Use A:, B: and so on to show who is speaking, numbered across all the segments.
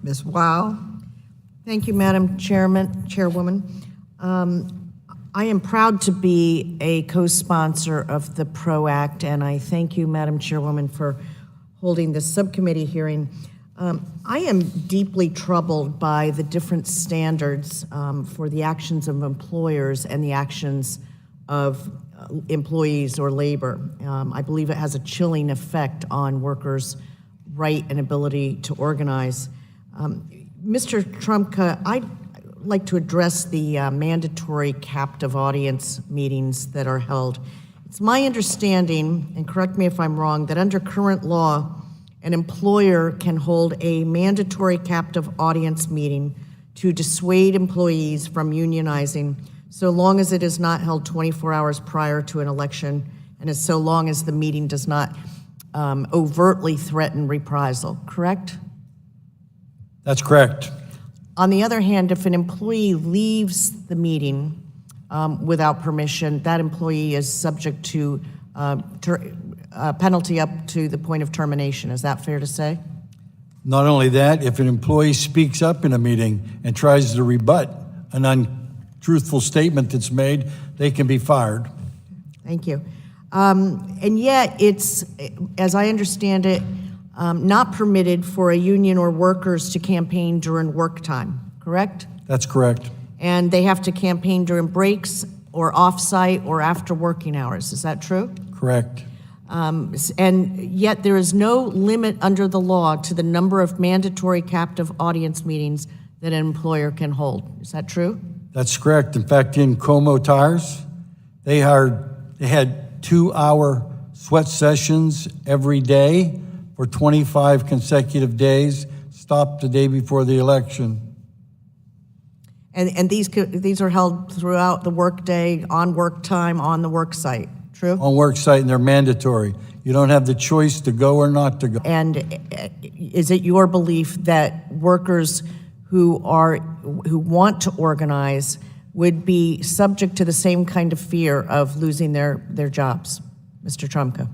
A: Ms. Weil?
B: Thank you, Madam Chairwoman. I am proud to be a co-sponsor of the PRO Act, and I thank you, Madam Chairwoman, for holding this subcommittee hearing. I am deeply troubled by the different standards for the actions of employers and the actions of employees or labor. I believe it has a chilling effect on workers' right and ability to organize. Mr. Trumka, I'd like to address the mandatory captive audience meetings that are held. It's my understanding, and correct me if I'm wrong, that under current law, an employer can hold a mandatory captive audience meeting to dissuade employees from unionizing so long as it is not held 24 hours prior to an election and as so long as the meeting does not overtly threaten reprisal, correct?
C: That's correct.
B: On the other hand, if an employee leaves the meeting without permission, that employee is subject to penalty up to the point of termination. Is that fair to say?
C: Not only that, if an employee speaks up in a meeting and tries to rebut an untruthful statement that's made, they can be fired.
B: Thank you. And yet it's, as I understand it, not permitted for a union or workers to campaign during work time, correct?
C: That's correct.
B: And they have to campaign during breaks or off-site or after working hours. Is that true?
C: Correct.
B: And yet there is no limit under the law to the number of mandatory captive audience meetings that an employer can hold. Is that true?
C: That's correct. In fact, in Como Tires, they had 2-hour sweat sessions every day for 25 consecutive days, stopped the day before the election.
B: And these are held throughout the workday, on work time, on the work site, true?
C: On work site, and they're mandatory. You don't have the choice to go or not to go.
B: And is it your belief that workers who want to organize would be subject to the same kind of fear of losing their jobs, Mr. Trumka?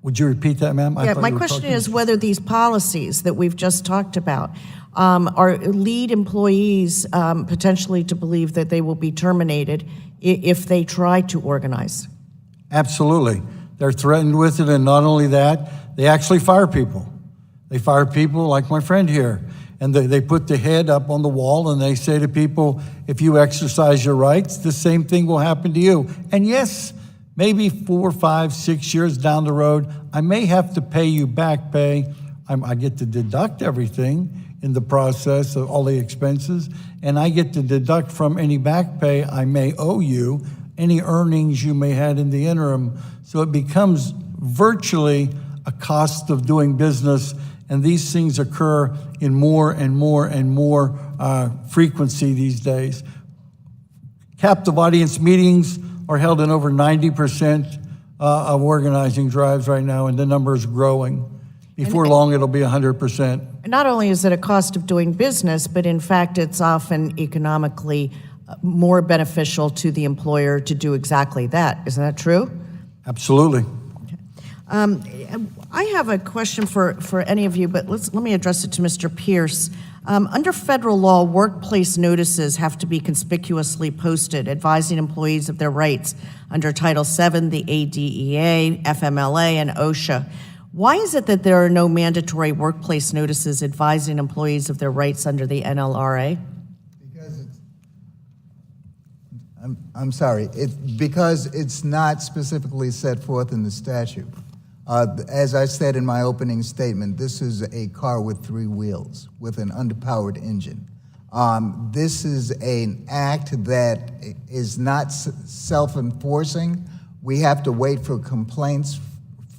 C: Would you repeat that, ma'am?
B: Yeah, my question is whether these policies that we've just talked about are lead employees potentially to believe that they will be terminated if they try to organize.
C: Absolutely. They're threatened with it, and not only that, they actually fire people. They fire people like my friend here, and they put the head up on the wall and they say to people, if you exercise your rights, the same thing will happen to you. And yes, maybe 4, 5, 6 years down the road, I may have to pay you back pay. I get to deduct everything in the process of all the expenses, and I get to deduct from any back pay I may owe you any earnings you may have in the interim. So it becomes virtually a cost of doing business, and these things occur in more and more and more frequency these days. Captive audience meetings are held in over 90% of organizing drives right now, and the number is growing. Before long, it'll be 100%.
B: Not only is it a cost of doing business, but in fact, it's often economically more beneficial to the employer to do exactly that. Isn't that true?
C: Absolutely.
B: Okay. I have a question for any of you, but let me address it to Mr. Pierce. Under federal law, workplace notices have to be conspicuously posted, advising employees of their rights under Title VII, the ADEA, FMLA, and OSHA. Why is it that there are no mandatory workplace notices advising employees of their rights under the NLRA?
A: Because I'm sorry, because it's not specifically set forth in the statute. As I said in my opening statement, this is a car with 3 wheels with an underpowered engine. This is an act that is not self-enforcing. We have to wait for complaints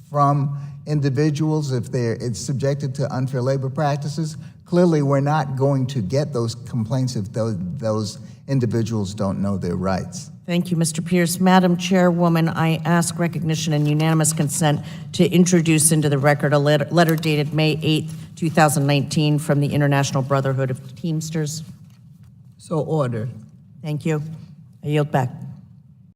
A: from individuals if it's subjected to unfair labor practices. Clearly, we're not going to get those complaints if those individuals don't know their rights.
B: Thank you, Mr. Pierce. Madam Chairwoman, I ask recognition and unanimous consent to introduce into the record a letter dated May 8, 2019 from the International Brotherhood of Teamsters.
A: So ordered.
B: Thank you. I yield back.